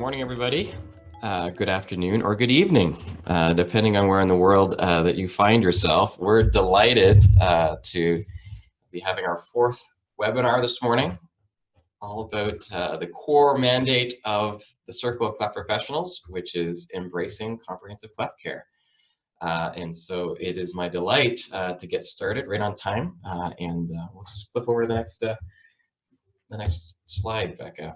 morning, everybody. Good afternoon or good evening, depending on where in the world that you find yourself. We're delighted to be having our fourth webinar this morning, all about the core mandate of the Circle of Cleft Professionals, which is embracing comprehensive cleft care. And so it is my delight to get started right on time, and we'll just flip over to the next slide, Becca.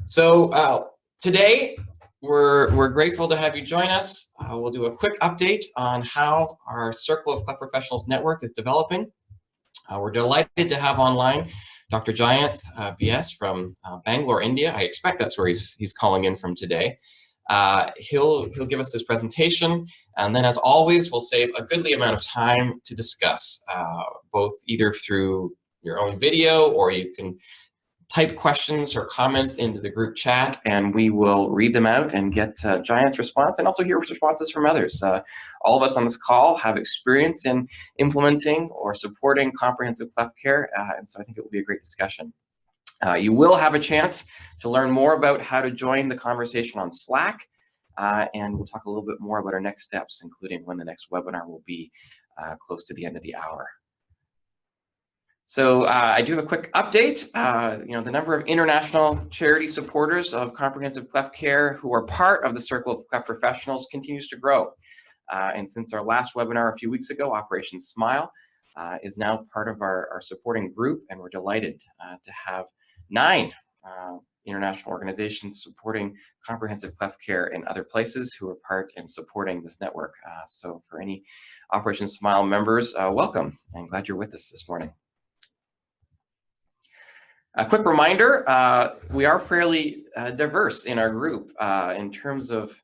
So today, we're grateful to have you join us. We'll do a quick update on how our Circle of Cleft Professionals network is developing. We're delighted to have online Dr. Jayanth BS from Bangalore, India. I expect that's where he's calling in from today. He'll give us his presentation, and then as always, we'll save a goodly amount of time to discuss, both either through your own video, or you can type questions or comments into the group chat, and we will read them out and get Jayanth's response, and also hear responses from others. All of us on this call have experience in implementing or supporting comprehensive cleft care, and so I think it will be a great discussion. You will have a chance to learn more about how to join the conversation on Slack, and we'll talk a little bit more about our next steps, including when the next webinar will be close to the end of the hour. So I do have a quick update. The number of international charity supporters of comprehensive cleft care who are part of the Circle of Cleft Professionals continues to grow. And since our last webinar a few weeks ago, Operation Smile is now part of our supporting group, and we're delighted to have 9 international organizations supporting comprehensive cleft care in other places who are part in supporting this network. So for any Operation Smile members, welcome, and glad you're with us this morning. A quick reminder, we are fairly diverse in our group in terms of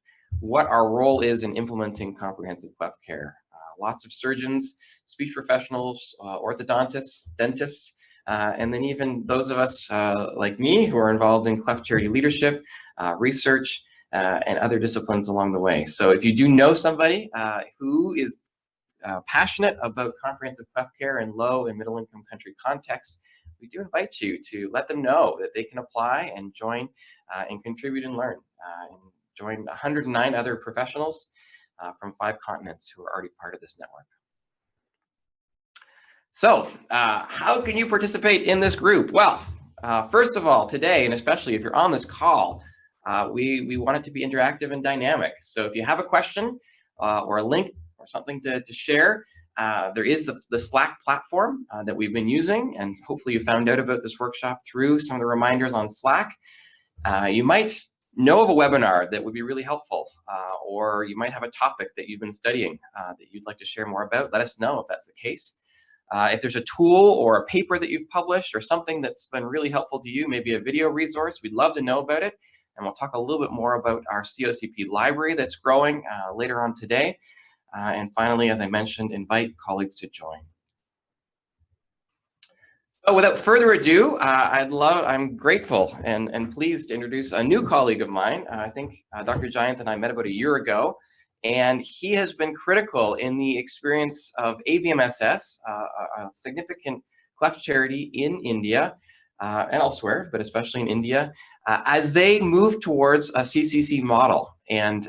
what our role is in implementing comprehensive cleft care. Lots of surgeons, speech professionals, orthodontists, dentists, and then even those of us like me who are involved in cleft charity leadership, research, and other disciplines along the way. So if you do know somebody who is passionate about comprehensive cleft care in low and middle income country contexts, we do invite you to let them know that they can apply and join and contribute and learn. And join 109 other professionals from 5 continents who are already part of this network. So how can you participate in this group? Well, first of all, today, and especially if you're on this call, we want it to be interactive and dynamic. So if you have a question or a link or something to share, there is the Slack platform that we've been using, and hopefully you found out about this workshop through some of the reminders on Slack. You might know of a webinar that would be really helpful, or you might have a topic that you've been studying that you'd like to share more about. Let us know if that's the case. If there's a tool or a paper that you've published or something that's been really helpful to you, maybe a video resource, we'd love to know about it. And we'll talk a little bit more about our COCP library that's growing later on today. And finally, as I mentioned, invite colleagues to join. So without further ado, I'm grateful and pleased to introduce a new colleague of mine. I think Dr. Jayanth and I met about a year ago, and he has been critical in the experience of AVMSS, a significant cleft charity in India and elsewhere, but especially in India, as they move towards a CCC model. And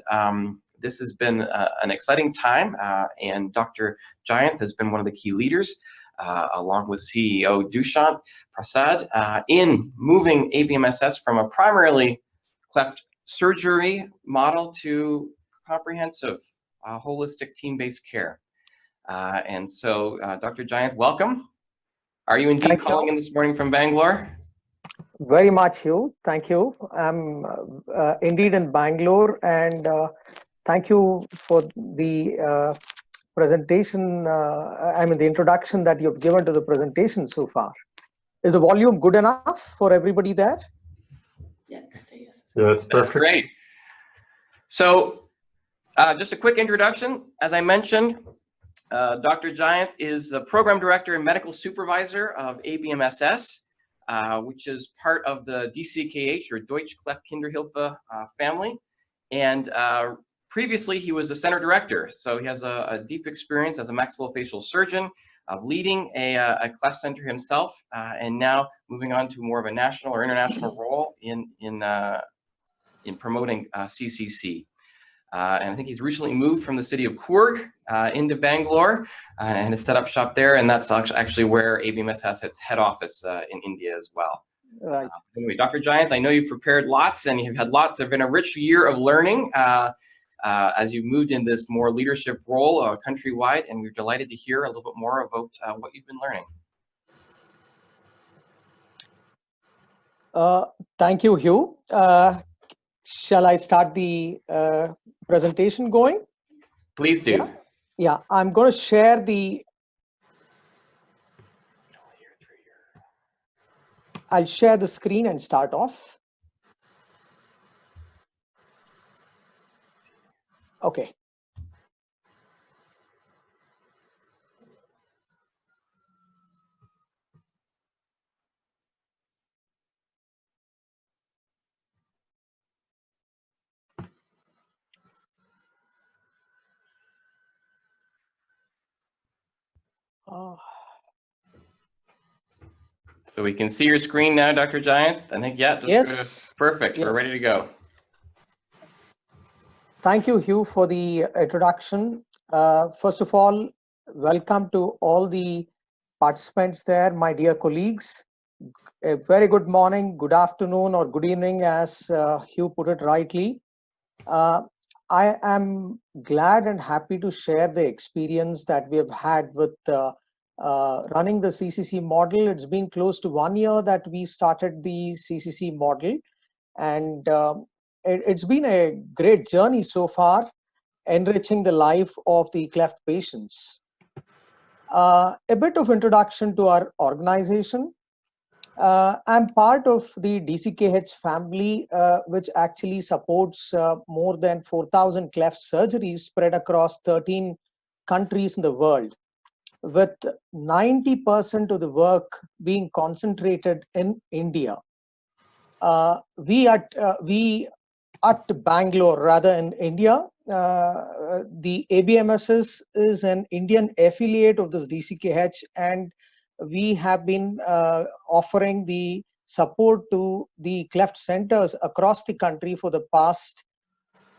this has been an exciting time, and Dr. Jayanth has been one of the key leaders, along with CEO Dushant Prasad, in moving AVMSS from a primarily cleft surgery model to comprehensive, holistic team-based care. And so, Dr. Jayanth, welcome. Are you indeed calling in this morning from Bangalore? Very much, Hugh. Thank you. I'm indeed in Bangalore, and thank you for the presentation, the introduction that you've given to the presentation so far. Is the volume good enough for everybody there? Yeah, say yes. Yeah, it's perfect. That's great. So just a quick introduction. As I mentioned, Dr. Jayanth is the program director and medical supervisor of AVMSS, which is part of the DCKH, or Deutsche Cleft Kinderhilfe family. And previously, he was the center director, so he has a deep experience as a maxillofacial surgeon of leading a cleft center himself, and now moving on to more of a national or international role in in promoting CCC. And I think he's recently moved from the city of Coorg into Bangalore and has set up shop there. And that's actually where ABMS has its head office in India as well. Right. Anyway, Dr. Giant, I know you've prepared lots and you've had lots of been a rich year of learning as you've moved in this more leadership role countrywide, and we're delighted to hear a little bit more about what you've been learning. Thank you, Hugh. Shall I start the presentation going? Please do. Yeah, I'm going to share the. I'll share the screen and start off. Okay. So we can see your screen now, Dr. Giant. I think, yeah, just yes. Perfect. Yes. We're ready to go. Thank you, Hugh, for the introduction. First of all, welcome to all the participants there, my dear colleagues. A very good morning, good afternoon, or good evening, as Hugh put it rightly. I am glad and happy to share the experience that we have had with running the CCC model. It's been close to 1 year that we started the CCC model, and it's been a great journey so far, enriching the life of the cleft patients. A bit of introduction to our organization. I'm part of the DCKH family, which actually supports more than 4,000 cleft surgeries spread across 13 countries in the world, with 90% of the work being concentrated in India. We at Bangalore, rather, in India, the ABMS is an Indian affiliate of this DCKH, and we have been offering the support to the cleft centers across the country for the past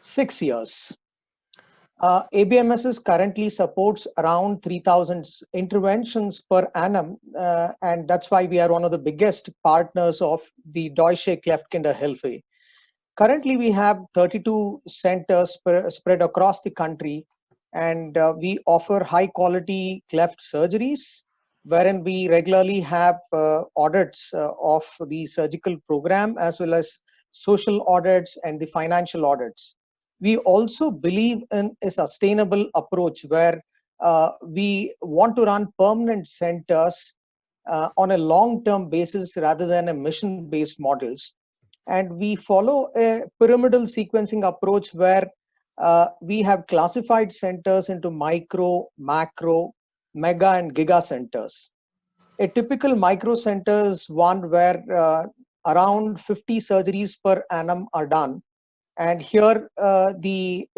6 years. ABMS currently supports around 3,000 interventions per annum, and that's why we are one of the biggest partners of the Deutsche Kleftkinderhilfe. Currently, we have 32 centers spread across the country, and we offer high-quality cleft surgeries, wherein we regularly have audits of the surgical program, as well as social audits and the financial audits. We also believe in a sustainable approach where we want to run permanent centers on a long-term basis rather than a mission-based models. And we follow a pyramidal sequencing approach where we have classified centers into micro, macro, mega, and giga centers. A typical micro center is one where around 50 surgeries per annum are done. And here, the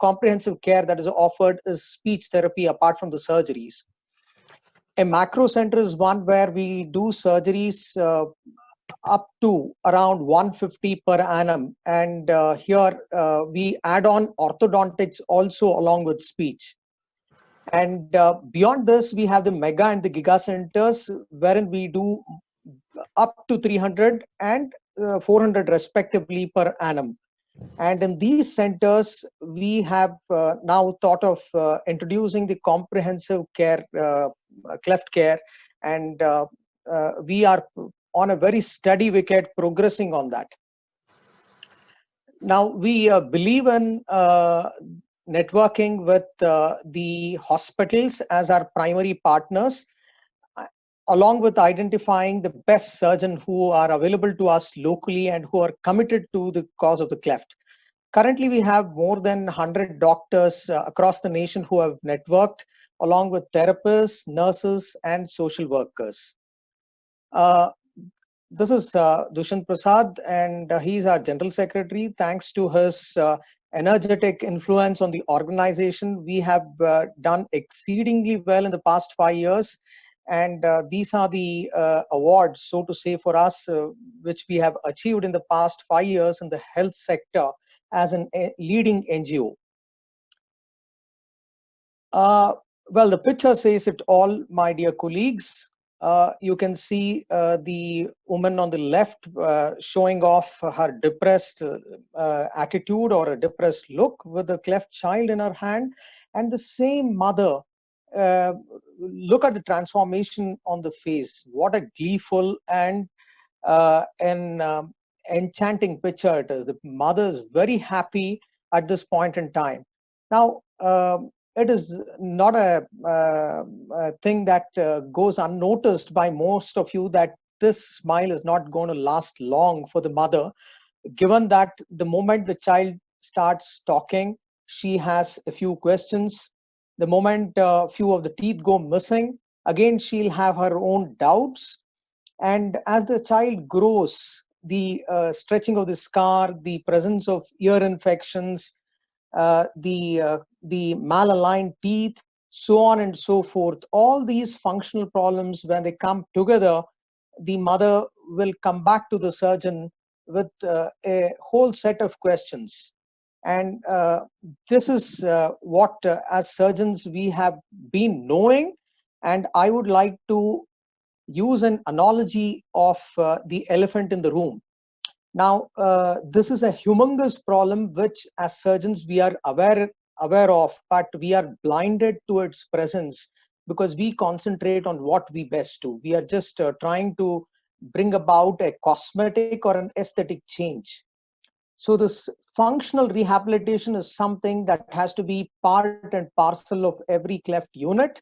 comprehensive care that is offered is speech therapy apart from the surgeries. A macro center is one where we do surgeries up to around 150 per annum, and here we add on orthodontics also along with speech. And beyond this, we have the mega and the giga centers, wherein we do up to 300 and 400 respectively per annum. And in these centers, we have now thought of introducing the comprehensive care, cleft care, and we are on a very steady wicket progressing on that. Now, we believe in networking with the hospitals as our primary partners, along with identifying the best surgeons who are available to us locally and who are committed to the cause of the cleft. Currently, we have more than 100 doctors across the nation who have networked, along with therapists, nurses, and social workers. This is Dushyant Prasad, and he's our General Secretary. Thanks to his energetic influence on the organization, we have done exceedingly well in the past 5 years. And these are the awards, so to say, for us, which we have achieved in the past 5 years in the health sector as a leading NGO. Well, the picture says it all, my dear colleagues. You can see the woman on the left showing off her depressed attitude or a depressed look with the cleft child in her hand, and the same mother. Look at the transformation on the face. What a gleeful and enchanting picture it is. The mother is very happy at this point in time. Now, it is not a thing that goes unnoticed by most of you, that this smile is not going to last long for the mother, given that the moment the child starts talking, she has a few questions. The moment a few of the teeth go missing, again, she'll have her own doubts. And as the child grows, the stretching of the scar, the presence of ear infections, the malaligned teeth, so on and so forth, all these functional problems, when they come together, the mother will come back to the surgeon with a whole set of questions. And this is what, as surgeons, we have been knowing. And I would like to use an analogy of the elephant in the room. Now, this is a humongous problem which, as surgeons, we are aware of, but we are blinded to its presence because we concentrate on what we best do. We are just trying to bring about a cosmetic or an aesthetic change. So this functional rehabilitation is something that has to be part and parcel of every cleft unit,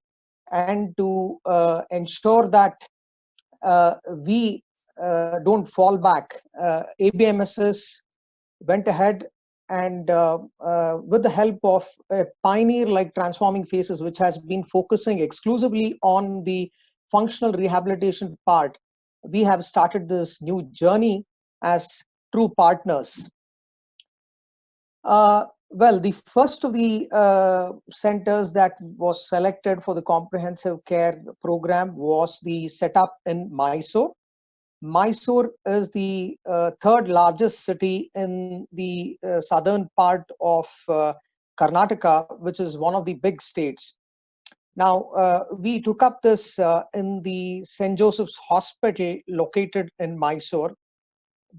and to ensure that we don't fall back. ABMSS went ahead and with the help of a pioneer like Transforming Faces, which has been focusing exclusively on the functional rehabilitation part, we have started this new journey as true partners. Well, the first of the centers that was selected for the comprehensive care program was the setup in Mysore. Mysore is the third largest city in the southern part of Karnataka, which is one of the big states. Now, we took up this in the St. Joseph's Hospital located in Mysore.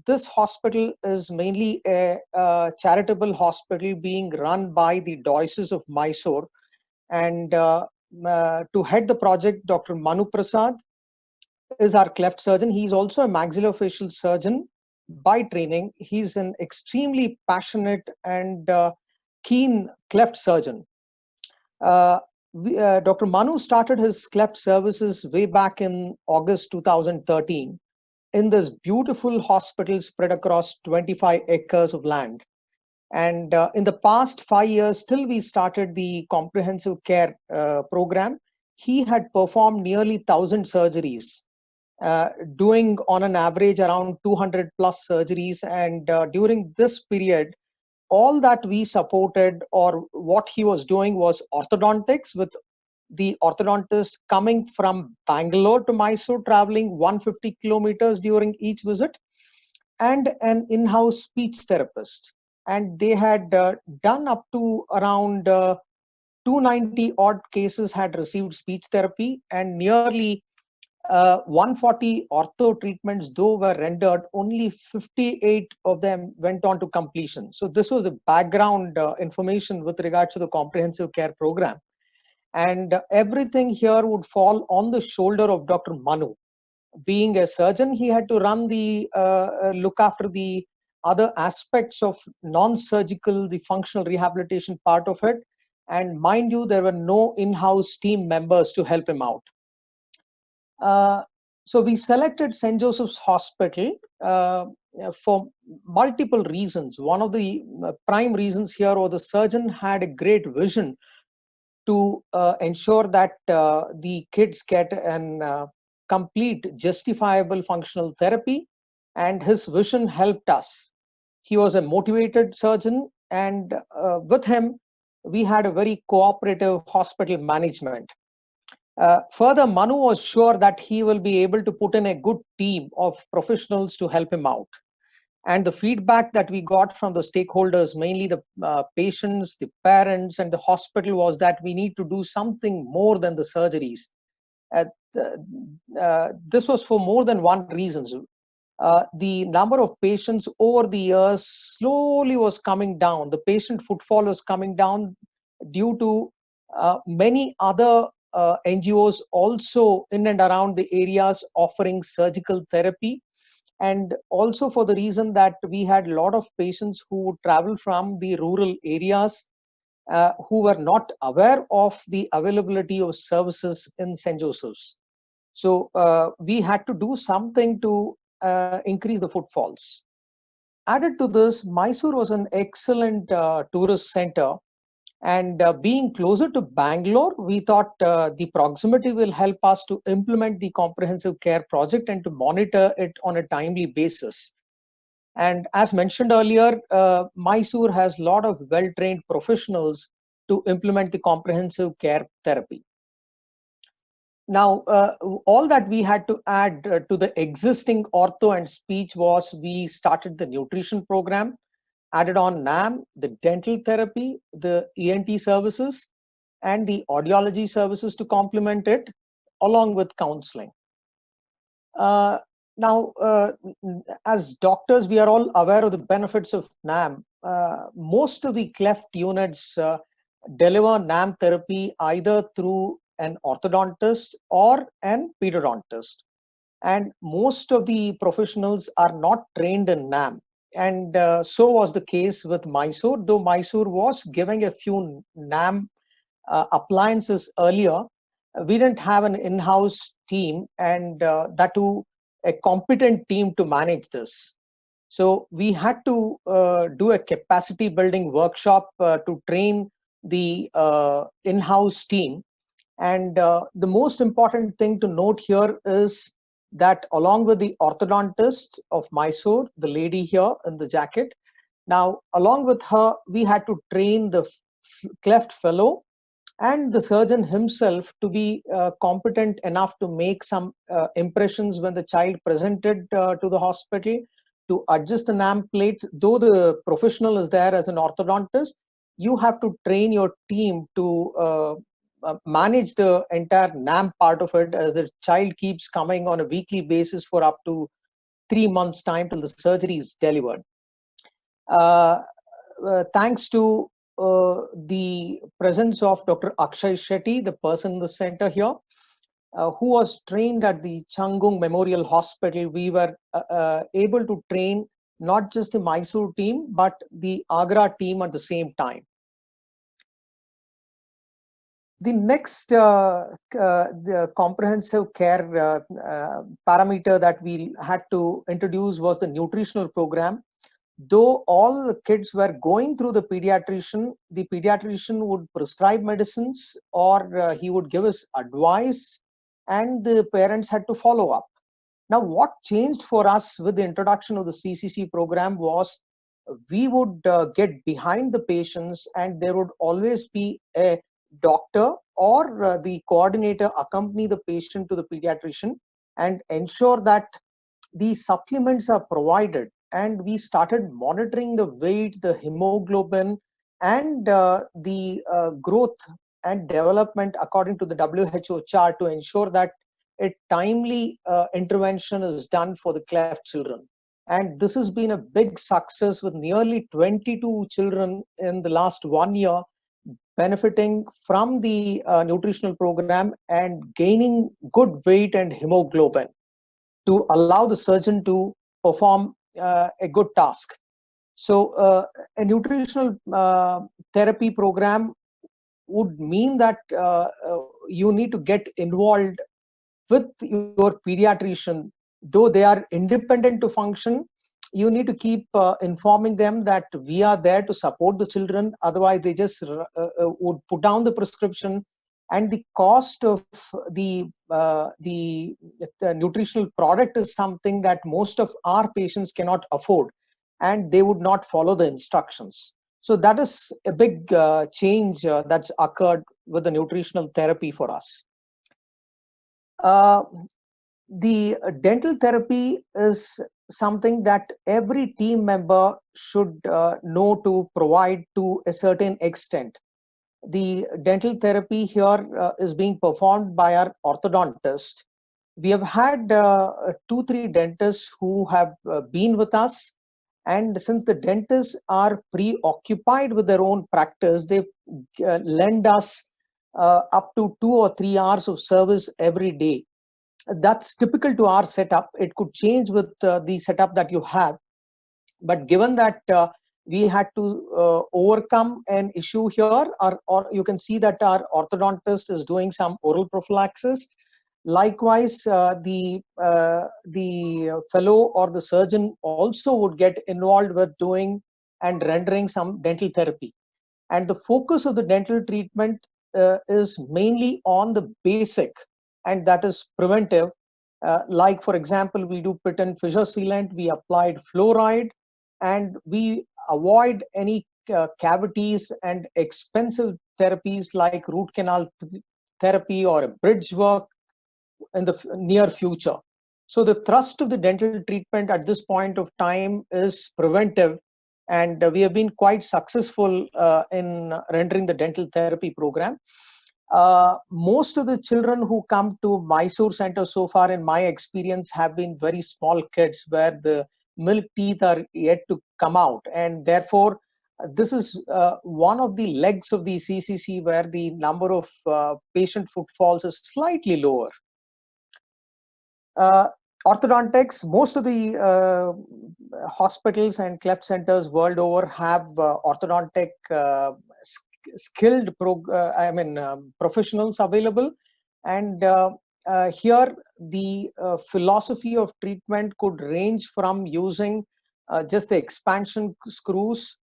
This hospital is mainly a charitable hospital being run by the Diocese of Mysore. And to head the project, Dr. Manu Prasad is our cleft surgeon. He's also a maxillofacial surgeon by training. He's an extremely passionate and keen cleft surgeon. Dr. Manu started his cleft services way back in August 2013 in this beautiful hospital spread across 25 acres of land. And in the past 5 years, till we started the comprehensive care program, he had performed nearly 1,000 surgeries, doing on an average around 200 plus surgeries. And during this period, all that we supported, or what he was doing, was orthodontics, with the orthodontist coming from Bangalore to Mysore, traveling 150 kilometers during each visit, and an in-house speech therapist. And they had done up to around 290 odd cases had received speech therapy, and nearly 140 ortho treatments, though, were rendered. Only 58 of them went on to completion. So this was the background information with regards to the comprehensive care program. And everything here would fall on the shoulder of Dr. Manu. Being a surgeon, he had to run the look after the other aspects of non-surgical, the functional rehabilitation part of it. And mind you, there were no in-house team members to help him out. So we selected St. Joseph's Hospital for multiple reasons. One of the prime reasons here was the surgeon had a great vision to ensure that the kids get an complete justifiable functional therapy, and his vision helped us. He was a motivated surgeon, and with him, we had a very cooperative hospital management. Further, Manu was sure that he will be able to put in a good team of professionals to help him out. And the feedback that we got from the stakeholders, mainly the patients, the parents, and the hospital, was that we need to do something more than the surgeries. This was for more than one reason. The number of patients over the years slowly was coming down. The patient footfall was coming down due to many other NGOs also in and around the areas offering surgical therapy, and also for the reason that we had a lot of patients who would travel from the rural areas who were not aware of the availability of services in St. Joseph's. So we had to do something to increase the footfalls. Added to this, Mysore was an excellent tourist center, and being closer to Bangalore, we thought the proximity will help us to implement the comprehensive care project and to monitor it on a timely basis. And as mentioned earlier, Mysore has a lot of well-trained professionals to implement the comprehensive care therapy. Now, all that we had to add to the existing ortho and speech was we started the nutrition program, added on NAM, the dental therapy, the ENT services, and the audiology services to complement it, along with counseling. Now, as doctors, we are all aware of the benefits of NAM. Most of the Cleft units deliver NAM therapy either through an orthodontist or an pediodontist. And most of the professionals are not trained in NAM. And so was the case with Mysore, though Mysore was giving a few NAM appliances earlier. We didn't have an in-house team, and that too a competent team to manage this. So we had to do a capacity building workshop to train the in-house team. And the most important thing to note here is that along with the orthodontist of Mysore, the lady here in the jacket, now along with her, we had to train the Cleft fellow and the surgeon himself to be competent enough to make some impressions when the child presented to the hospital, to adjust the NAM plate. Though the professional is there as an orthodontist, you have to train your team to manage the entire NAM part of it, as the child keeps coming on a weekly basis for up to 3 months time till the surgery is delivered. Thanks to the presence of Dr. Akshay Shetty, the person in the center here, who was trained at the Changung Memorial Hospital, we were able to train not just the Mysore team, but the Agra team at the same time. The next the comprehensive care parameter that we had to introduce was the nutritional program. Though all the kids were going through the pediatrician would prescribe medicines, or he would give us advice, and the parents had to follow up. Now, what changed for us with the introduction of the CCC program was we would get behind the patients, and there would always be a doctor or the coordinator accompany the patient to the pediatrician and ensure that the supplements are provided. And we started monitoring the weight, the hemoglobin, and the growth and development according to the WHO chart to ensure that a timely intervention is done for the Cleft children. And this has been a big success, with nearly 22 children in the last 1 year benefiting from the nutritional program and gaining good weight and hemoglobin to allow the surgeon to perform a good task. So a nutritional therapy program would mean that you need to get involved with your pediatrician. Though they are independent to function, you need to keep informing them that we are there to support the children. Otherwise, they just would put down the prescription, and the cost of the nutritional product is something that most of our patients cannot afford, and they would not follow the instructions. So that is a big change that's occurred with the nutritional therapy for us. Uh, the dental therapy is something that every team member should know to provide to a certain extent. The dental therapy here is being performed by our orthodontist. We have had 2-3 dentists who have been with us, and since the dentists are preoccupied with their own practice, they lend us up to 2 or 3 hours of service every day. That's typical to our setup. It could change with the setup that you have, but given that we had to overcome an issue here, or you can see that our orthodontist is doing some oral prophylaxis. Likewise, the fellow or the surgeon also would get involved with doing and rendering some dental therapy. And the focus of the dental treatment is mainly on the basic, and that is preventive. Like, for example, we do pit and fissure sealant, we applied fluoride, and we avoid any cavities and expensive therapies like root canal therapy or a bridge work in the near future. So the thrust of the dental treatment at this point of time is preventive, and we have been quite successful in rendering the dental therapy program. Most of the children who come to Mysore Center so far, in my experience, have been very small kids where the milk teeth are yet to come out, and therefore this is one of the legs of the CCC where the number of patient footfalls is slightly lower. Orthodontics, most of the hospitals and Cleft centers world over have orthodontic skilled professionals available, and here the philosophy of treatment could range from using just the expansion screws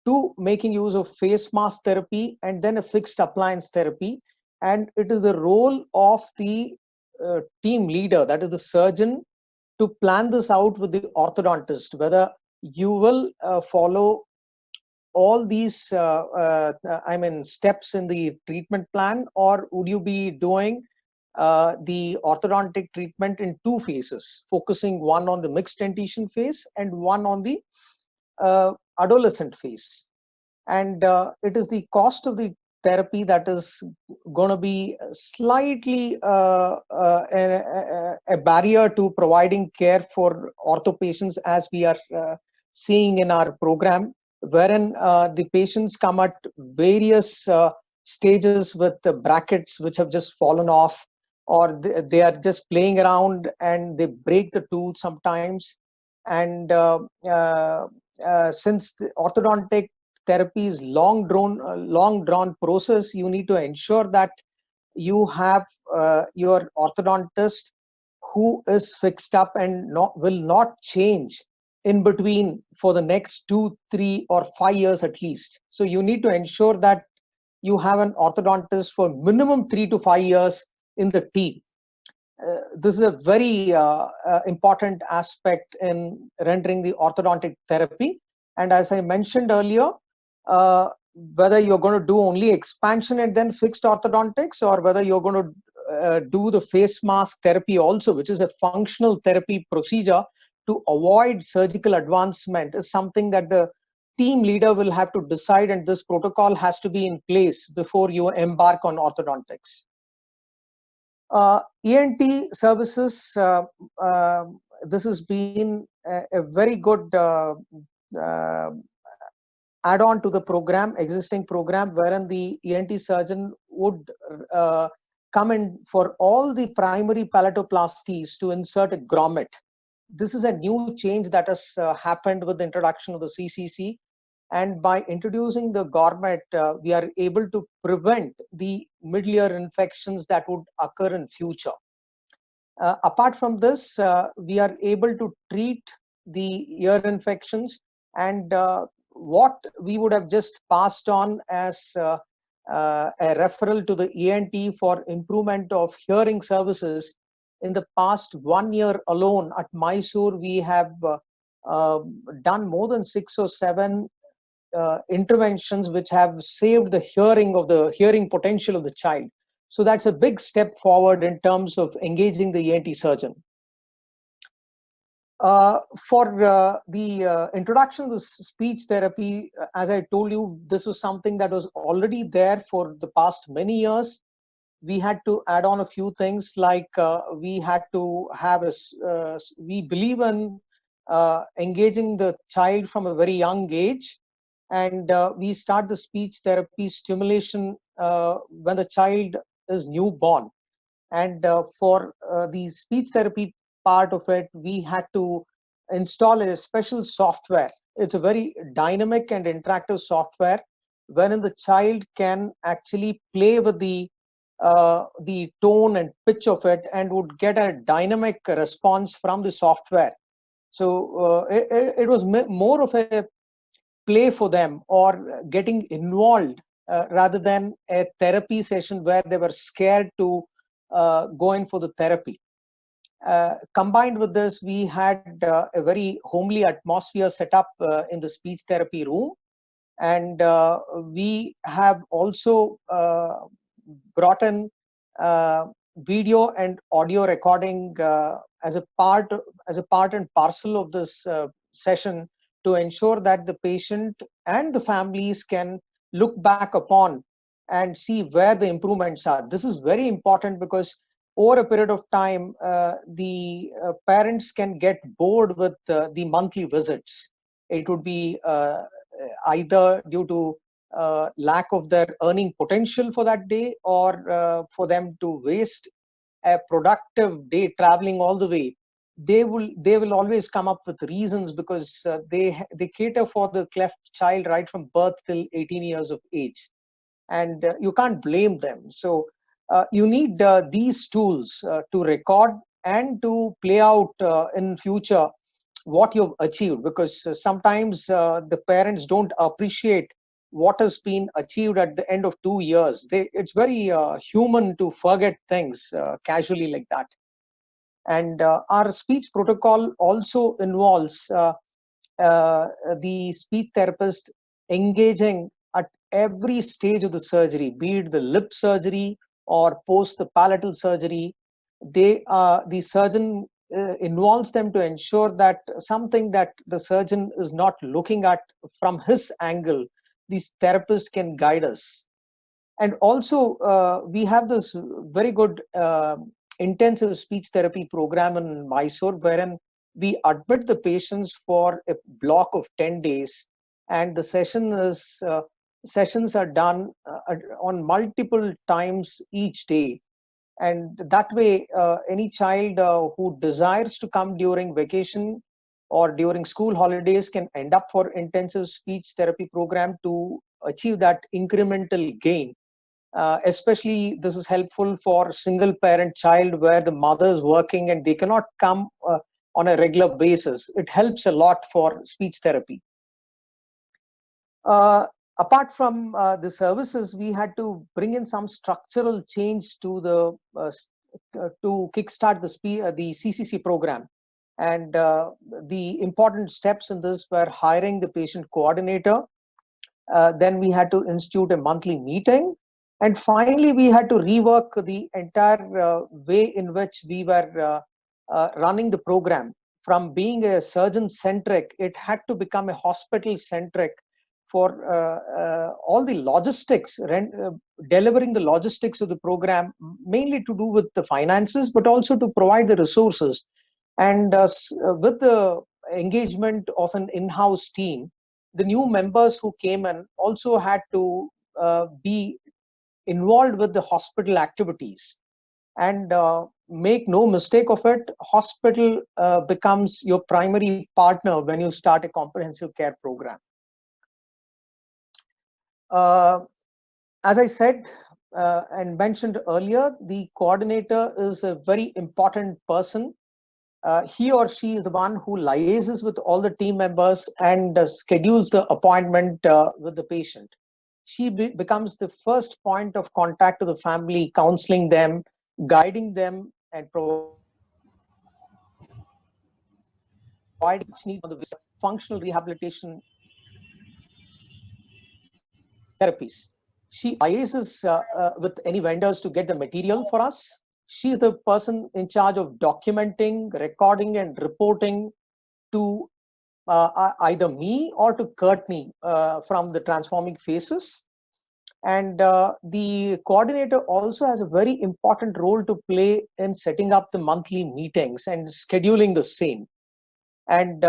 to making use of face mask therapy and then a fixed appliance therapy. And it is the role of the team leader, that is the surgeon, to plan this out with the orthodontist, whether you will follow all these steps in the treatment plan, or would you be doing the orthodontic treatment in 2 phases, focusing one on the mixed dentition phase and one on the adolescent phase. And it is the cost of the therapy that is going to be slightly a barrier to providing care for ortho patients, as we are seeing in our program, wherein the patients come at various stages with the brackets which have just fallen off, or they are just playing around and they break the tooth sometimes. And since the orthodontic therapy is long drawn process, you need to ensure that you have your orthodontist who is fixed up and will not change in between for the next 2, 3, or 5 years at least. So you need to ensure that you have an orthodontist for minimum 3 to 5 years in the team. This is a very important aspect in rendering the orthodontic therapy. And as I mentioned earlier, whether you're going to do only expansion and then fixed orthodontics, or whether you're going to do the face mask therapy also, which is a functional therapy procedure to avoid surgical advancement, is something that the team leader will have to decide, and this protocol has to be in place before you embark on orthodontics. ENT services, this has been a very good add-on to the existing program, wherein the ENT surgeon would come in for all the primary palatoplasties to insert a grommet. This is a new change that has happened with the introduction of the CCC. And by introducing the grommet, we are able to prevent the middle ear infections that would occur in future. Apart from this, we are able to treat the ear infections, and what we would have just passed on as a referral to the ENT for improvement of hearing services. In the past 1 year alone at Mysore, we have done more than 6 or 7 interventions which have saved the hearing potential of the child. So that's a big step forward in terms of engaging the ENT surgeon. For the introduction of the speech therapy, as I told you, this was something that was already there for the past many years. We had to add on a few things, like we had to have we believe in engaging the child from a very young age, and we start the speech therapy stimulation when the child is newborn. And for the speech therapy part of it, we had to install a special software. It's a very dynamic and interactive software wherein the child can actually play with the tone and pitch of it and would get a dynamic response from the software. So it was more of a play for them, or getting involved, rather than a therapy session where they were scared to go in for the therapy. Combined with this, we had a very homely atmosphere set up in the speech therapy room. And we have also brought in video and audio recording as a part and parcel of this session, to ensure that the patient and the families can look back upon and see where the improvements are. This is very important because over a period of time, the parents can get bored with the monthly visits. It would be either due to lack of their earning potential for that day, or for them to waste a productive day traveling all the way. They will always come up with reasons, because they cater for the cleft child right from birth till 18 years of age, and you can't blame them. So you need these tools to record and to play out in future what you've achieved, because sometimes the parents don't appreciate what has been achieved at the end of 2 years. It's very human to forget things casually like that. And our speech protocol also involves the speech therapist engaging at every stage of the surgery, be it the lip surgery or post the palatal surgery. The surgeon involves them to ensure that something that the surgeon is not looking at from his angle, the therapist can guide us. And also, we have this very good intensive speech therapy program in Mysore, wherein we admit the patients for a block of 10 days, and the sessions are done on multiple times each day. And that way, any child who desires to come during vacation or during school holidays can end up for intensive speech therapy program to achieve that incremental gain. Especially this is helpful for single parent child where the mother is working and they cannot come on a regular basis. It helps a lot for speech therapy. Apart from the services, we had to bring in some structural change to to kickstart the CCC program. And the important steps in this were hiring the patient coordinator. Then we had to institute a monthly meeting. And finally, we had to rework the entire way in which we were running the program. From being a surgeon-centric, it had to become a hospital-centric for all the logistics, delivering the logistics of the program, mainly to do with the finances, but also to provide the resources. And with the engagement of an in-house team, the new members who came in also had to be involved with the hospital activities. And make no mistake of it, hospital becomes your primary partner when you start a comprehensive care program. As I said and mentioned earlier, the coordinator is a very important person. He or she is the one who liaises with all the team members and schedules the appointment with the patient. She becomes the first point of contact to the family, counseling them, guiding them, and providing need for the functional rehabilitation therapies. She liaises with any vendors to get the material for us. She is the person in charge of documenting, recording, and reporting to either me or to Courtney from the transforming phases. And the coordinator also has a very important role to play in setting up the monthly meetings and scheduling the same. And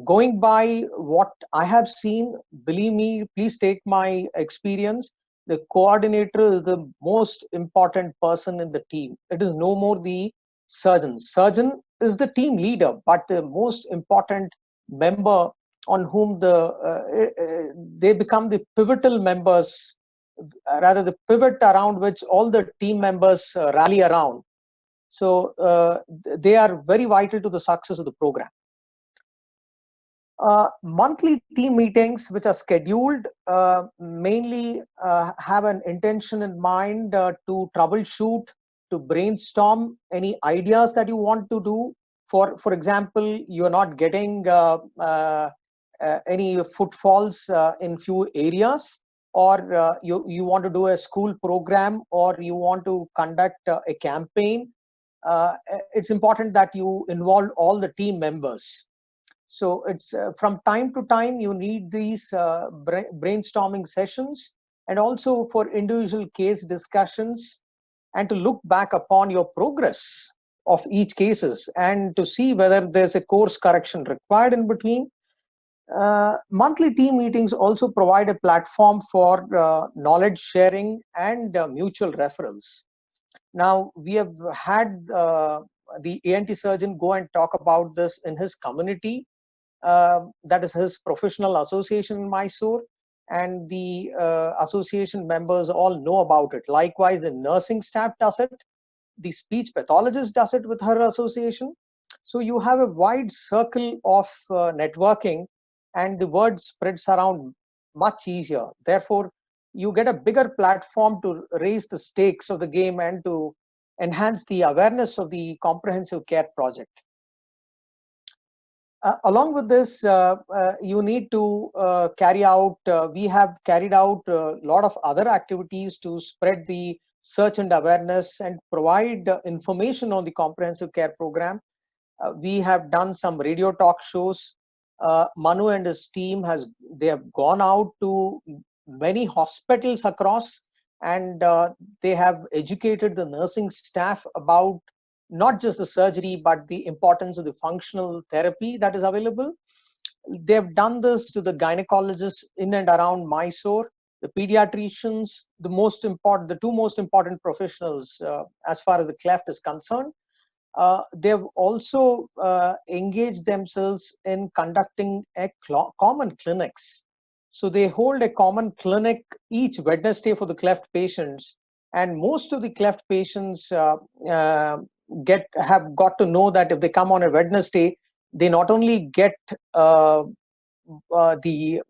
going by what I have seen, believe me, please take my experience, the coordinator is the most important person in the team. It is no more the surgeon. Surgeon is the team leader, but the most important member on whom they become the pivotal members, rather the pivot around which all the team members rally around. So they are very vital to the success of the program. Monthly team meetings, which are scheduled, mainly have an intention in mind to troubleshoot, to brainstorm any ideas that you want to do. For example, you are not getting any footfalls in few areas, or you want to do a school program, or you want to conduct a campaign. It's important that you involve all the team members. So it's from time to time you need these brainstorming sessions, and also for individual case discussions, and to look back upon your progress of each cases and to see whether there's a course correction required in between. Monthly team meetings also provide a platform for knowledge sharing and mutual referrals. Now, we have had the ENT surgeon go and talk about this in his community. That is his professional association in Mysore, and the association members all know about it. Likewise, the nursing staff does it. The speech pathologist does it with her association. So you have a wide circle of networking, and the word spreads around much easier. Therefore, you get a bigger platform to raise the stakes of the game and to enhance the awareness of the comprehensive care project. Along with this, you need to we have carried out a lot of other activities to spread the search and awareness and provide information on the comprehensive care program. We have done some radio talk shows. Manu and his team they have gone out to many hospitals across, and they have educated the nursing staff about not just the surgery, but the importance of the functional therapy that is available. They've done this to the gynecologists in and around Mysore, the pediatricians, the two most important professionals as far as the Cleft is concerned. They've also engaged themselves in conducting common clinics. So they hold a common clinic each Wednesday for the Cleft patients, and most of the Cleft patients have got to know that if they come on a Wednesday, they not only get the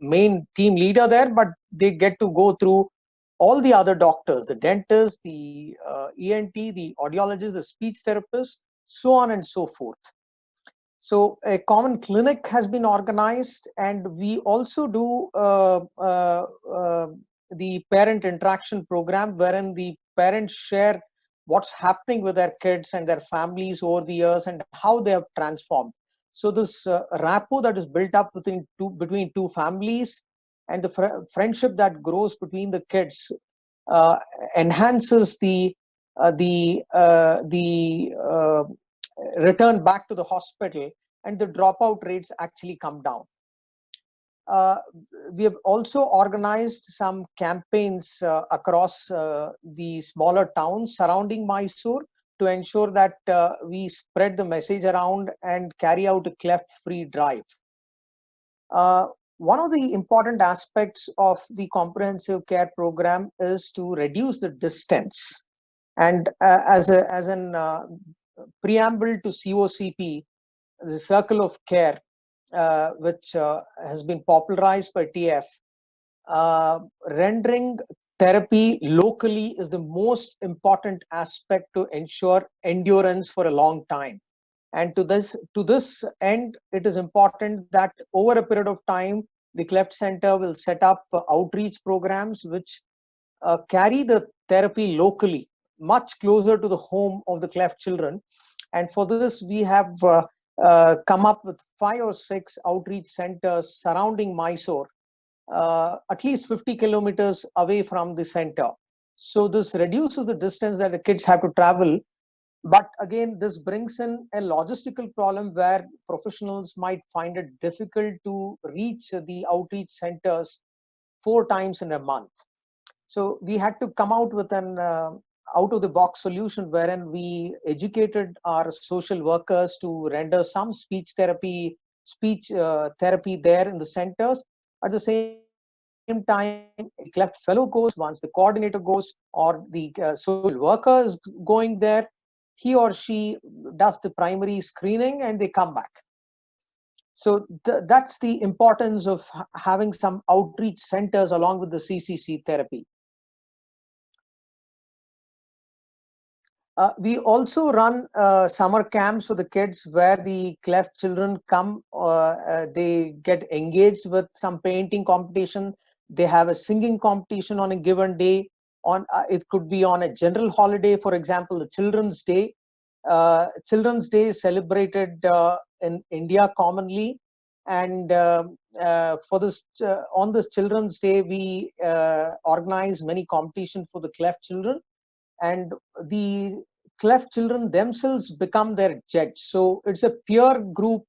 main team leader there, but they get to go through all the other doctors, the dentist, the ENT, the audiologist, the speech therapist, so on and so forth. So a common clinic has been organized, and we also do the parent interaction program, wherein the parents share what's happening with their kids and their families over the years and how they have transformed. So this rapport that is built up between two families, and the friendship that grows between the kids enhances the return back to the hospital, and the dropout rates actually come down. We have also organized some campaigns across the smaller towns surrounding Mysore to ensure that we spread the message around and carry out a Cleft-free drive. One of the important aspects of the comprehensive care program is to reduce the distance. And as an preamble to COCP, the circle of care, which has been popularized by TF, rendering therapy locally is the most important aspect to ensure endurance for a long time. And to this end, it is important that over a period of time, the Cleft Center will set up outreach programs which carry the therapy locally, much closer to the home of the cleft children. And for this, we have come up with 5 or 6 outreach centers surrounding Mysore, at least 50 kilometers away from the center. So this reduces the distance that the kids have to travel. But again, this brings in a logistical problem where professionals might find it difficult to reach the outreach centers 4 times in a month. So we had to come out with an out of the box solution wherein we educated our social workers to render some speech therapy there in the centers. At the same time, a cleft fellow goes, once the coordinator goes or the social worker is going there, he or she does the primary screening and they come back. So that's the importance of having some outreach centers along with the CCC therapy. We also run summer camps for the kids where the cleft children come, they get engaged with some painting competition. They have a singing competition on a given day. It could be on a general holiday, for example, the Children's Day. Children's Day is celebrated in India commonly. And for this, on this Children's Day, we organize many competitions for the cleft children. And the cleft children themselves become their judge. So it's a peer group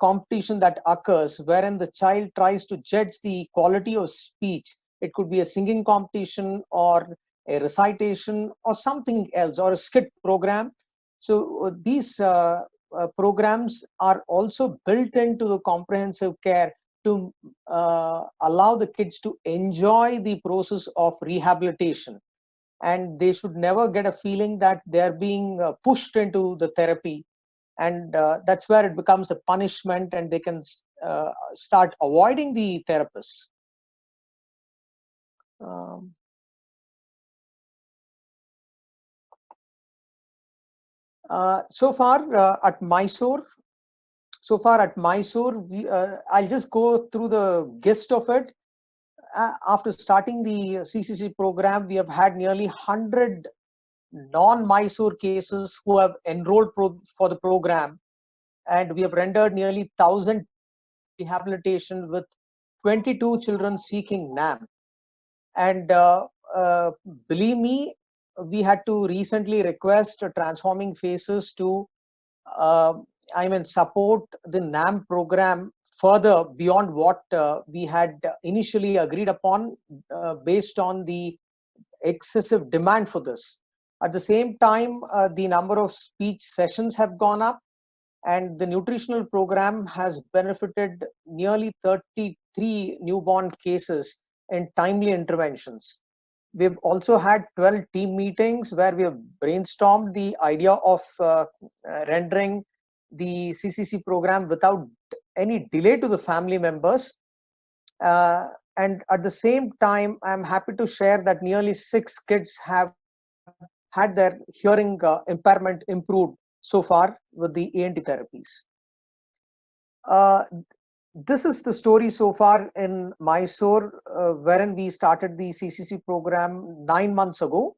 competition that occurs wherein the child tries to judge the quality of speech. It could be a singing competition or a recitation or something else, or a skit program. So these programs are also built into the comprehensive care to allow the kids to enjoy the process of rehabilitation. And they should never get a feeling that they're being pushed into the therapy. And that's where it becomes a punishment and they can start avoiding the therapist. So far at Mysore, I'll just go through the gist of it. After starting the CCC program, we have had nearly 100 non-Mysore cases who have enrolled for the program, and we have rendered nearly 1,000 rehabilitation with 22 children seeking NAM. And believe me, we had to recently request Transforming Faces to support the NAM program further beyond what we had initially agreed upon based on the excessive demand for this. At the same time, the number of speech sessions have gone up, and the nutritional program has benefited nearly 33 newborn cases in timely interventions. We've also had 12 team meetings where we have brainstormed the idea of rendering the CCC program without any delay to the family members. And at the same time, I'm happy to share that nearly 6 kids have had their hearing impairment improved so far with the ENT therapies. This is the story so far in Mysore, wherein we started the CCC program 9 months ago,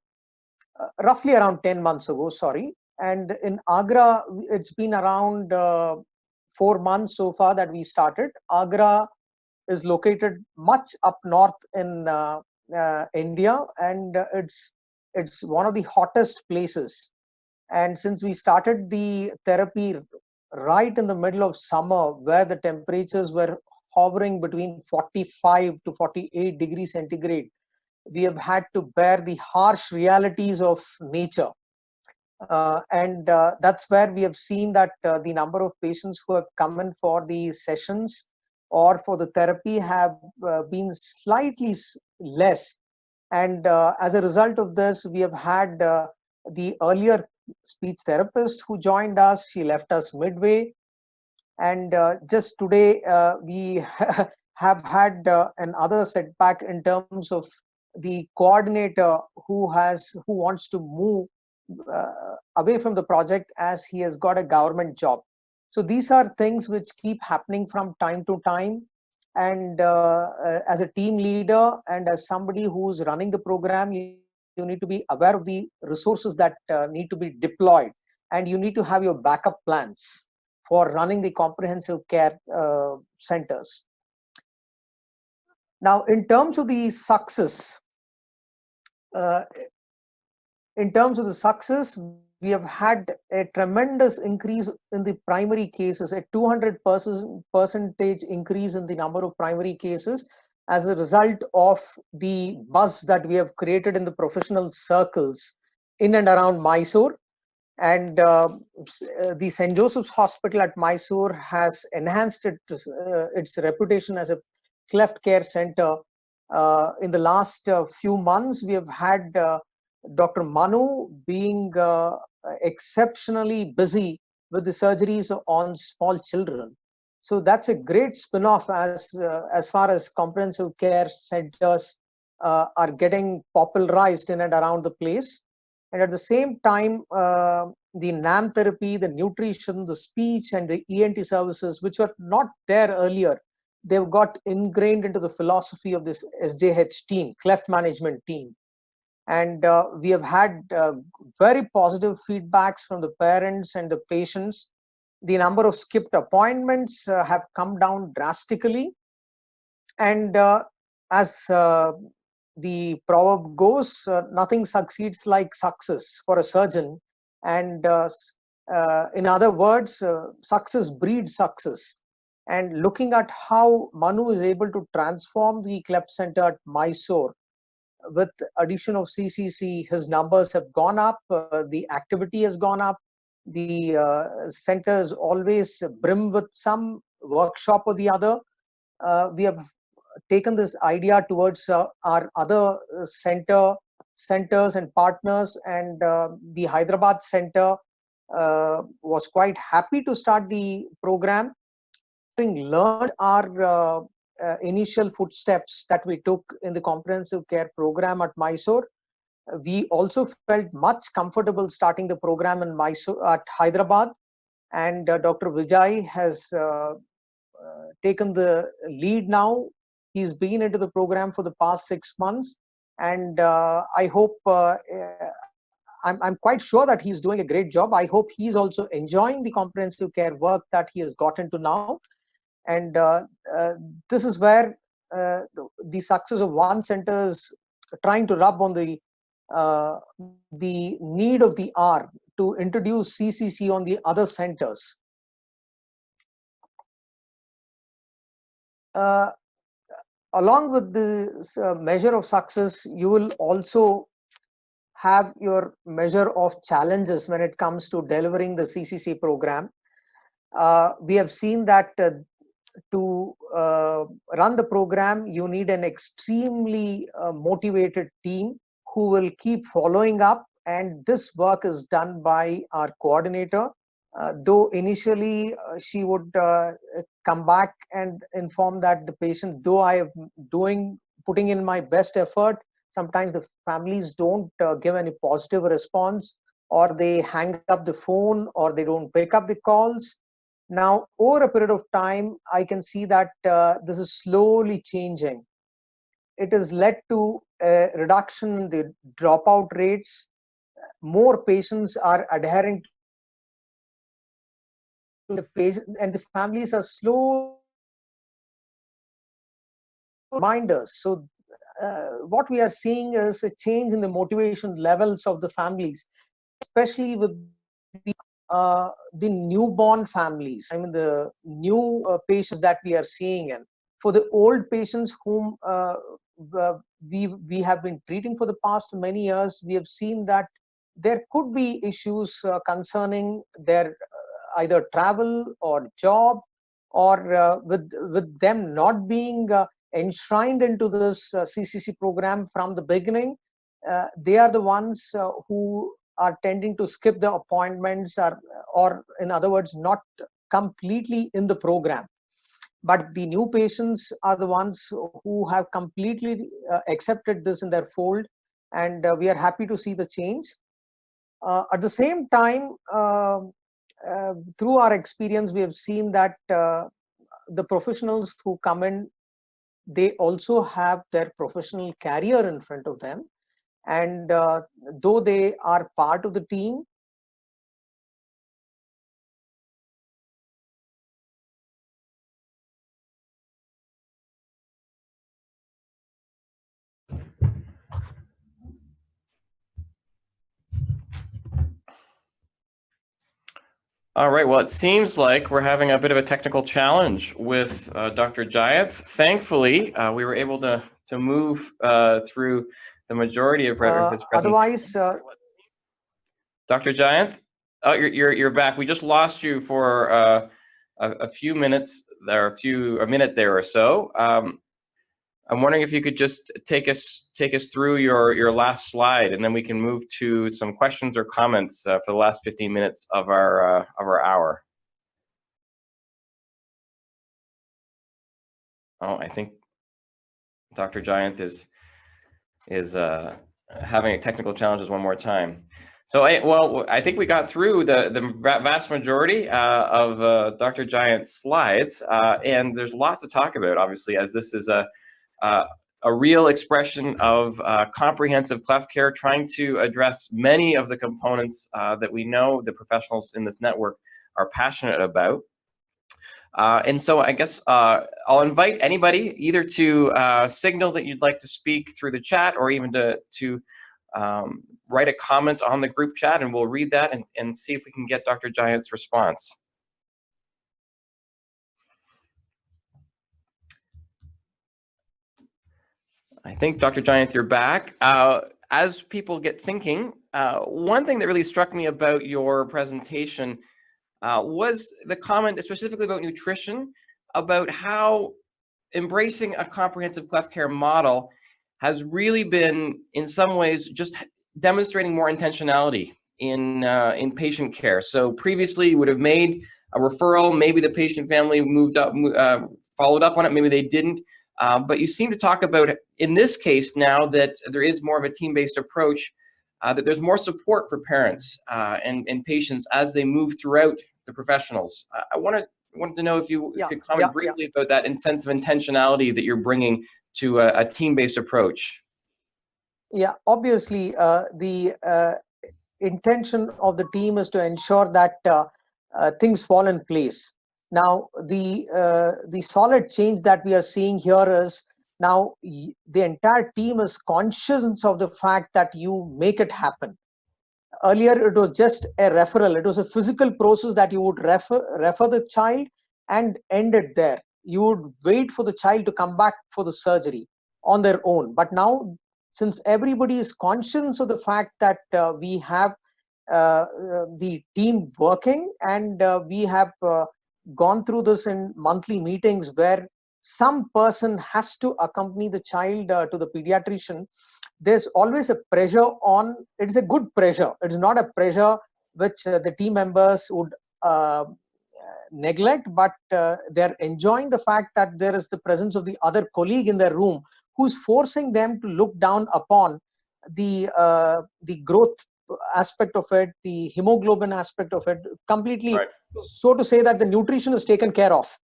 roughly around 10 months ago, sorry. And in Agra, it's been around 4 months so far that we started. Agra is located much up north in India, and it's one of the hottest places. And since we started the therapy right in the middle of summer, where the temperatures were hovering between 45 to 48 degrees centigrade, we have had to bear the harsh realities of nature. And that's where we have seen that the number of patients who have come in for the sessions or for the therapy have been slightly less. And as a result of this, we have had the earlier speech therapist who joined us. She left us midway. And just today, we have had another setback in terms of the coordinator who wants to move away from the project as he has got a government job. So these are things which keep happening from time to time. And as a team leader and as somebody who's running the program, you need to be aware of the resources that need to be deployed, and you need to have your backup plans for running the comprehensive care centers. Now, in terms of the success, uh, we have had a tremendous increase in the primary cases, a 200% increase in the number of primary cases as a result of the buzz that we have created in the professional circles in and around Mysore. And the St. Joseph's Hospital at Mysore has enhanced its reputation as a cleft care center. In the last few months, we have had Dr. Manu being exceptionally busy with the surgeries on small children. So that's a great spin-off as far as comprehensive care centers are getting popularized in and around the place. And at the same time, the NAM therapy, the nutrition, the speech, and the ENT services, which were not there earlier, they've got ingrained into the philosophy of this SJH team, cleft management team. And we have had very positive feedbacks from the parents and the patients. The number of skipped appointments have come down drastically. And as the proverb goes, nothing succeeds like success for a surgeon. And in other words, success breeds success. And looking at how Manu is able to transform the cleft center at Mysore, with addition of CCC, his numbers have gone up, the activity has gone up, the centers always brim with some workshop or the other. We have taken this idea towards our other centers and partners, and the Hyderabad center was quite happy to start the program. Having learned our initial footsteps that we took in the comprehensive care program at Mysore, we also felt much comfortable starting the program in Mysore at Hyderabad, and Dr. Vijay has taken the lead now. He's been into the program for the past 6 months, and I hope I'm quite sure that he's doing a great job. I hope he's also enjoying the comprehensive care work that he has got into now. And this is where the success of one center is trying to rub on the need of the hour to introduce CCC on the other centers. Along with this measure of success, you will also have your measure of challenges when it comes to delivering the CCC program. We have seen that to run the program, you need an extremely motivated team who will keep following up, and this work is done by our coordinator. Though initially she would come back and inform that the patient, though I am putting in my best effort, sometimes the families don't give any positive response, or they hang up the phone, or they don't pick up the calls. Now, over a period of time, I can see that this is slowly changing. It has led to a reduction in the dropout rates. More patients are adhering to the patient, and the families are slow reminders. So what we are seeing is a change in the motivation levels of the families, especially with the newborn families. I mean, the new patients that we are seeing, and for the old patients whom we have been treating for the past many years, we have seen that there could be issues concerning their either travel or job, or with them not being enshrined into this CCC program from the beginning. They are the ones who are tending to skip the appointments, or in other words, not completely in the program. But the new patients are the ones who have completely accepted this in their fold, and we are happy to see the change. At the same time, through our experience, we have seen that the professionals who come in they also have their professional career in front of them. And though they are part of the team, All right, well, it seems like we're having a bit of a technical challenge with Dr. Jayath. Thankfully, we were able to move through the majority of his presentation. otherwise, Dr. Jayath, oh, you're back. We just lost you for a few minutes there, a minute there or so. I'm wondering if you could just take us through your last slide, and then we can move to some questions or comments for the last 15 minutes of our hour. Oh, I think Dr. Jayath is having technical challenges one more time. So I think we got through the vast majority of Dr. Jayath's slides, and there's lots to talk about, obviously, as this is a real expression of comprehensive cleft care, trying to address many of the components that we know the professionals in this network are passionate about. And so I guess I'll invite anybody either to signal that you'd like to speak through the chat, or even to write a comment on the group chat, and we'll read that and see if we can get Dr. Jayath's response. I think, Dr. Jayath, you're back. As people get thinking, one thing that really struck me about your presentation was the comment specifically about nutrition, about how embracing a comprehensive cleft care model has really been, in some ways, just demonstrating more intentionality in patient care. So previously, you would have made a referral, maybe the patient family followed up on it, maybe they didn't. But you seem to talk about, in this case now, that there is more of a team-based approach, that there's more support for parents and patients as they move throughout the professionals. I wanted to know if you could comment briefly about that sense of intentionality that you're bringing to a team-based approach. Yeah, obviously, the intention of the team is to ensure that things fall in place. Now, the solid change that we are seeing here is now the entire team is conscious of the fact that you make it happen. Earlier, it was just a referral. It was a physical process that you would refer the child and end it there. You would wait for the child to come back for the surgery on their own. But now, since everybody is conscious of the fact that we have the team working, and we have gone through this in monthly meetings where some person has to accompany the child to the pediatrician, there's always a pressure on. It's a good pressure. It's not a pressure which the team members would neglect, but they're enjoying the fact that there is the presence of the other colleague in their room who's forcing them to look down upon the growth aspect of it, the hemoglobin aspect of it, completely, right. So to say that the nutrition is taken care of,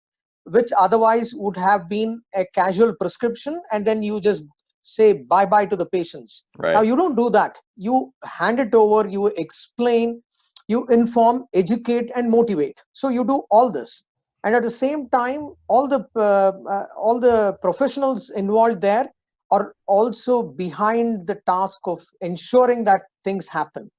which otherwise would have been a casual prescription, and then you just say bye-bye to the patients. Right. Now, you don't do that. You hand it over, you explain, you inform, educate, and motivate. So you do all this. And at the same time, all the professionals involved there are also behind the task of ensuring that things happen.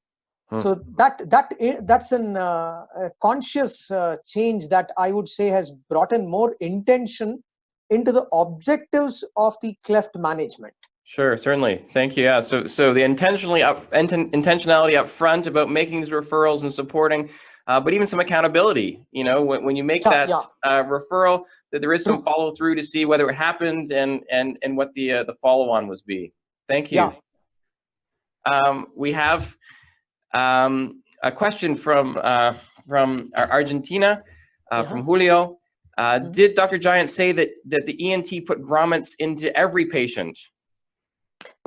So that's a conscious change that I would say has brought in more intention into the objectives of the cleft management. Sure, certainly. Thank you. Yeah. So the intentionality up front about making these referrals and supporting, but even some accountability. You know, when you make that referral, that there is some follow through to see whether it happened and what the follow on was be. Thank you. Yeah. We have a question from Argentina, from Julio. Did Dr. Jayath say that the ENT put grommets into every patient?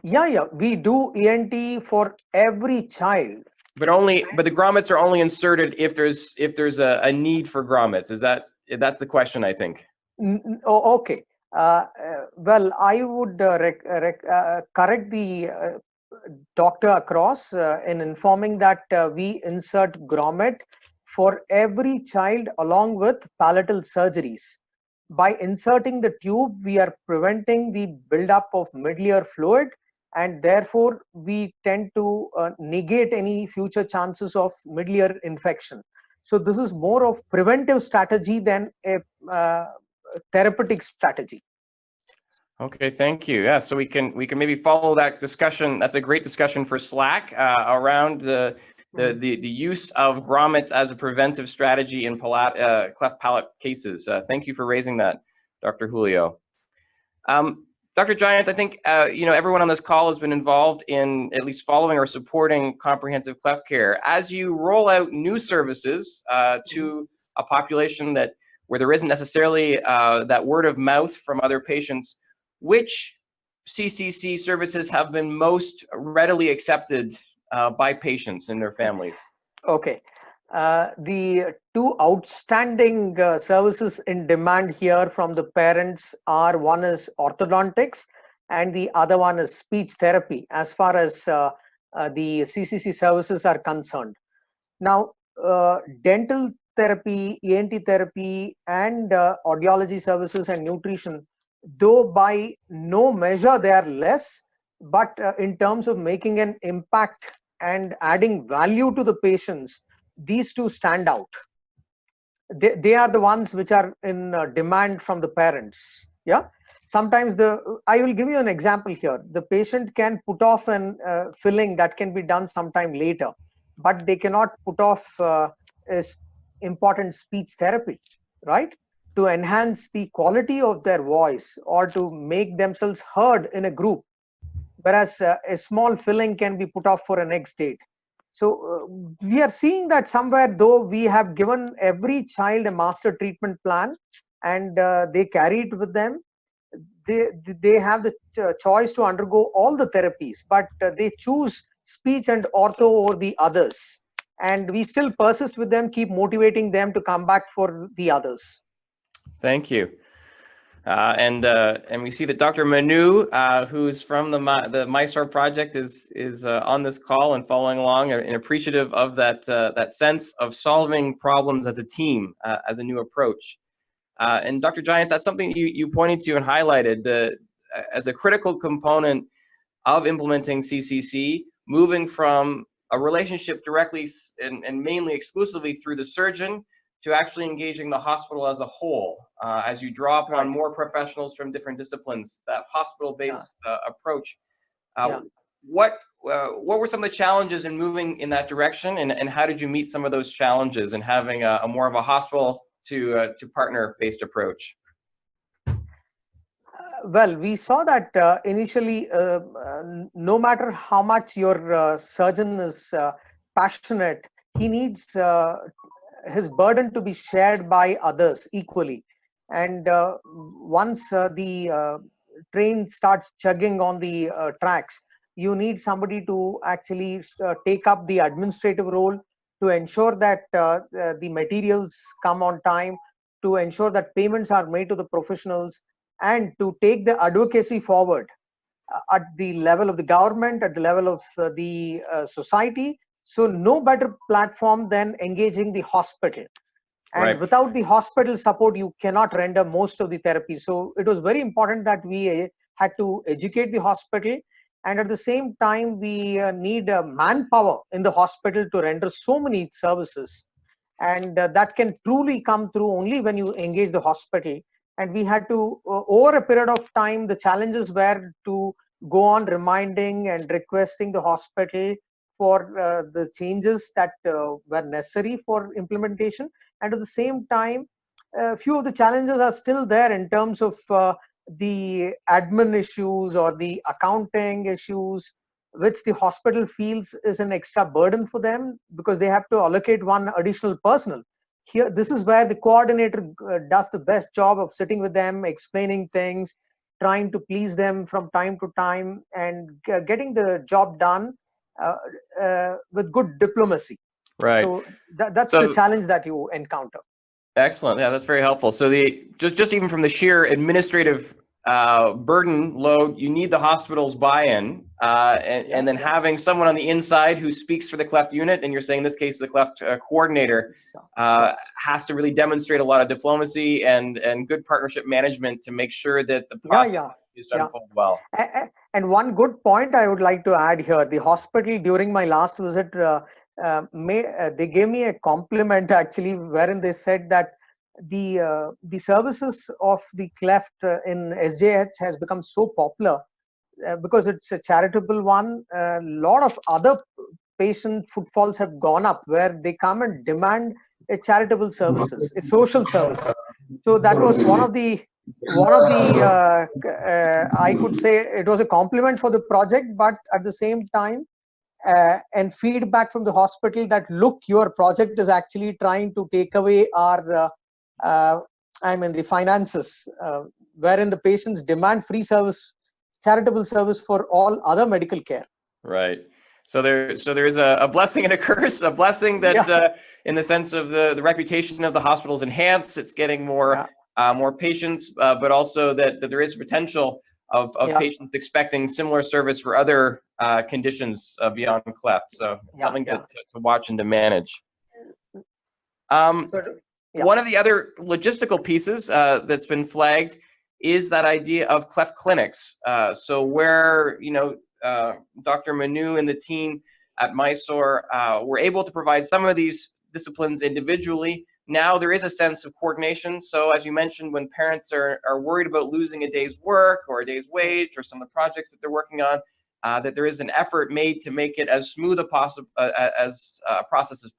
Yeah, we do ENT for every child. But the grommets are only inserted if there's a need for grommets. That's the question, I think. Oh, okay. Well, I would correct the doctor across in informing that we insert grommet for every child along with palatal surgeries. By inserting the tube, we are preventing the buildup of middle ear fluid, and therefore we tend to negate any future chances of middle ear infection. So this is more of preventive strategy than a therapeutic strategy. Okay, thank you. Yeah, so we can maybe follow that discussion. That's a great discussion for Slack around the use of grommets as a preventive strategy in cleft palate cases. Thank you for raising that, Dr. Julio. Dr. Giant, I think everyone on this call has been involved in at least following or supporting comprehensive cleft care. As you roll out new services to a population where there isn't necessarily that word of mouth from other patients, which CCC services have been most readily accepted by patients and their families? Okay. The two outstanding services in demand here from the parents are, one is orthodontics and the other one is speech therapy, as far as the CCC services are concerned. Now, dental therapy, ENT therapy, and audiology services and nutrition, though by no measure they are less, but in terms of making an impact and adding value to the patients, these two stand out. They are the ones which are in demand from the parents. Yeah. Sometimes I will give you an example here. The patient can put off an filling that can be done sometime later, but they cannot put off important speech therapy, right? To enhance the quality of their voice or to make themselves heard in a group. Whereas a small filling can be put off for a next date. So we are seeing that somewhere, though we have given every child a master treatment plan and they carry it with them, they have the choice to undergo all the therapies, but they choose speech and ortho over the others. And we still persist with them, keep motivating them to come back for the others. Thank you. And we see that Dr. Manu, who's from the Mysore project, is on this call and following along and appreciative of that sense of solving problems as a team, as a new approach. And Dr. Giant, that's something you pointed to and highlighted as a critical component of implementing CCC, moving from a relationship directly and mainly exclusively through the surgeon to actually engaging the hospital as a whole, as you draw upon more professionals from different disciplines, that hospital-based approach. What were some of the challenges in moving in that direction, and how did you meet some of those challenges in having a more of a hospital to partner-based approach? Well, we saw that initially, no matter how much your surgeon is passionate, he needs his burden to be shared by others equally. And once the train starts chugging on the tracks, you need somebody to actually take up the administrative role to ensure that the materials come on time, to ensure that payments are made to the professionals, and to take the advocacy forward at the level of the government, at the level of the society. So no better platform than engaging the hospital. And without the hospital support, you cannot render most of the therapy. So it was very important that we had to educate the hospital. And at the same time, we need manpower in the hospital to render so many services. And that can truly come through only when you engage the hospital. And we had to, over a period of time, the challenges were to go on reminding and requesting the hospital for the changes that were necessary for implementation. And at the same time, a few of the challenges are still there in terms of the admin issues or the accounting issues, which the hospital feels is an extra burden for them because they have to allocate one additional personnel. Here, this is where the coordinator does the best job of sitting with them, explaining things, trying to please them from time to time, and getting the job done with good diplomacy. Right. So that's the challenge that you encounter. Excellent. Yeah, that's very helpful. So just even from the sheer administrative burden load, you need the hospital's buy-in, and then having someone on the inside who speaks for the Cleft unit, and you're saying in this case the Cleft coordinator has to really demonstrate a lot of diplomacy and good partnership management to make sure that the process is to unfold well. And one good point I would like to add here: the hospital during my last visit, they gave me a compliment actually, wherein they said that the services of the Cleft in SJH has become so popular because it's a charitable one. A lot of other patient footfalls have gone up where they come and demand a charitable services, a social service. So that was one of the I could say it was a compliment for the project, but at the same time, and feedback from the hospital that, look, your project is actually trying to take away our the finances, wherein the patients demand free service, charitable service for all other medical care. Right. So there is a blessing and a curse. A blessing that, in the sense of the reputation of the hospital is enhanced. It's getting more more patients, but also that there is potential of patients expecting similar service for other conditions beyond Cleft. So something to watch and to manage. One of the other logistical pieces that's been flagged is that idea of Cleft clinics. So where, Dr. Manu and the team at Mysore were able to provide some of these disciplines individually. Now there is a sense of coordination. So as you mentioned, when parents are worried about losing a day's work or a day's wage or some of the projects that they're working on, that there is an effort made to make it as smooth a process as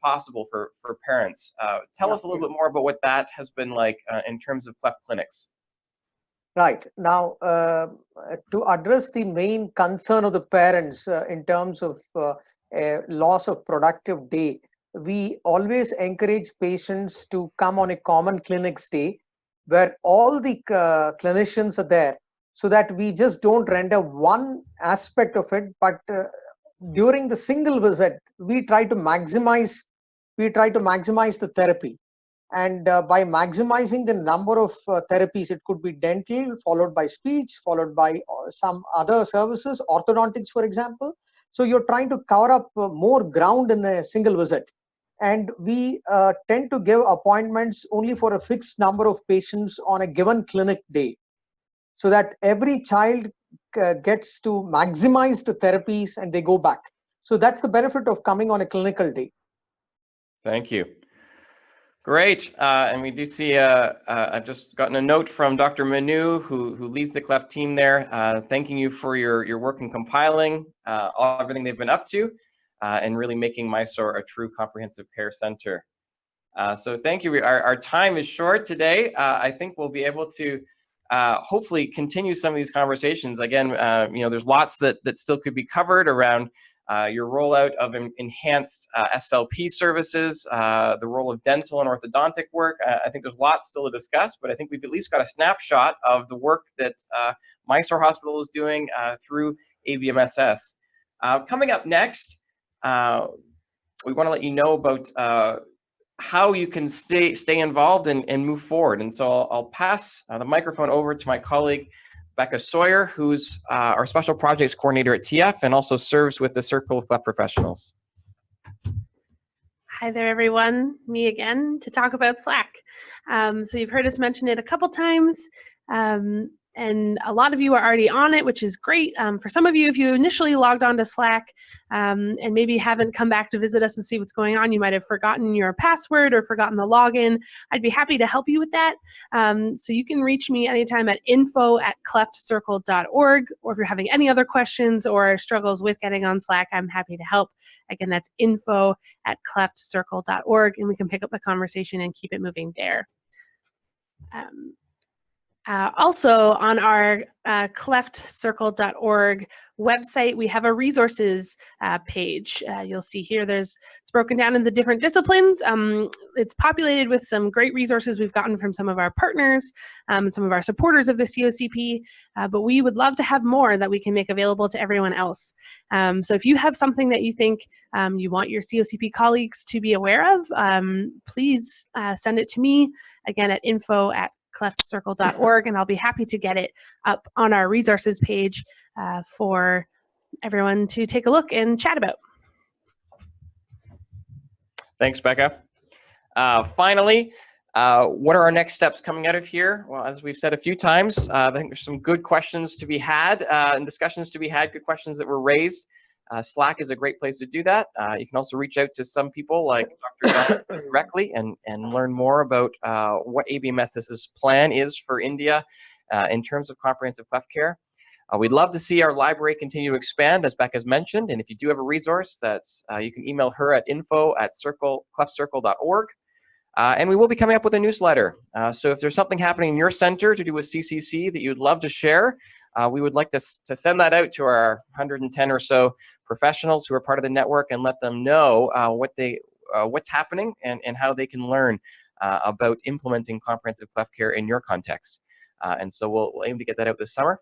possible for parents. Tell us a little bit more about what that has been like in terms of Cleft clinics. Right. Now, to address the main concern of the parents in terms of loss of productive day, we always encourage patients to come on a common clinics day where all the clinicians are there, so that we just don't render one aspect of it, but during the single visit, we try to maximize the therapy. And by maximizing the number of therapies, it could be dental, followed by speech, followed by some other services, orthodontics, for example. So you're trying to cover up more ground in a single visit. And we tend to give appointments only for a fixed number of patients on a given clinic day, so that every child gets to maximize the therapies and they go back. So that's the benefit of coming on a clinical day. Thank you. Great. And we do see, I've just gotten a note from Dr. Manu, who leads the Cleft team there, thanking you for your work in compiling everything they've been up to, and really making Mysore a true comprehensive care center. So thank you. Our time is short today. I think we'll be able to hopefully continue some of these conversations. Again, there's lots that still could be covered around your rollout of enhanced SLP services, the role of dental and orthodontic work. I think there's lots still to discuss, but I think we've at least got a snapshot of the work that Mysore Hospital is doing through ABMSS. Coming up next, we want to let you know about how you can stay involved and move forward. And so I'll pass the microphone over to my colleague, Becca Sawyer, who's our Special Projects Coordinator at TF and also serves with the Circle of Cleft Professionals. Hi there, everyone. Me again to talk about Slack. So you've heard us mention it a couple times. And a lot of you are already on it, which is great. For some of you, if you initially logged on to Slack and maybe haven't come back to visit us and see what's going on, you might have forgotten your password or forgotten the login. I'd be happy to help you with that. So you can reach me anytime at info@cleftcircle.org, or if you're having any other questions or struggles with getting on Slack, I'm happy to help. Again, that's info@cleftcircle.org, and we can pick up the conversation and keep it moving there. Also, on our cleftcircle.org website, we have a resources page. You'll see here it's broken down into different disciplines. It's populated with some great resources we've gotten from some of our partners, some of our supporters of the COCP, but we would love to have more that we can make available to everyone else. So if you have something that you think you want your COCP colleagues to be aware of, please send it to me, again, at info@cleftcircle.org, and I'll be happy to get it up on our resources page for everyone to take a look and chat about. Thanks, Becca. Finally, what are our next steps coming out of here? Well, as we've said a few times, I think there's some good questions to be had and discussions to be had, good questions that were raised. Slack is a great place to do that. You can also reach out to some people like Dr. John directly and learn more about what ABMSS's plan is for India in terms of comprehensive cleft care. We'd love to see our library continue to expand, as Becca's mentioned, and if you do have a resource, you can email her at info@cleftcircle.org. And we will be coming up with a newsletter. So if there's something happening in your center to do with CCC that you'd love to share, we would like to send that out to our 110 or so professionals who are part of the network and let them know what's happening and how they can learn about implementing comprehensive cleft care in your context. And so we'll aim to get that out this summer.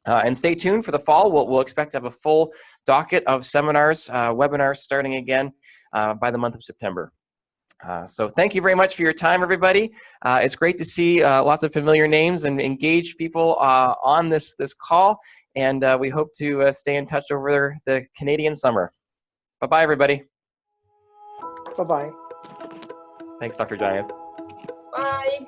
And stay tuned for the fall. We'll expect to have a full docket of seminars, webinars starting again by the month of September. So thank you very much for your time, everybody. It's great to see lots of familiar names and engaged people on this call, and we hope to stay in touch over the Canadian summer. Bye-bye, everybody. Bye-bye. Thanks, Dr. Giant. Bye.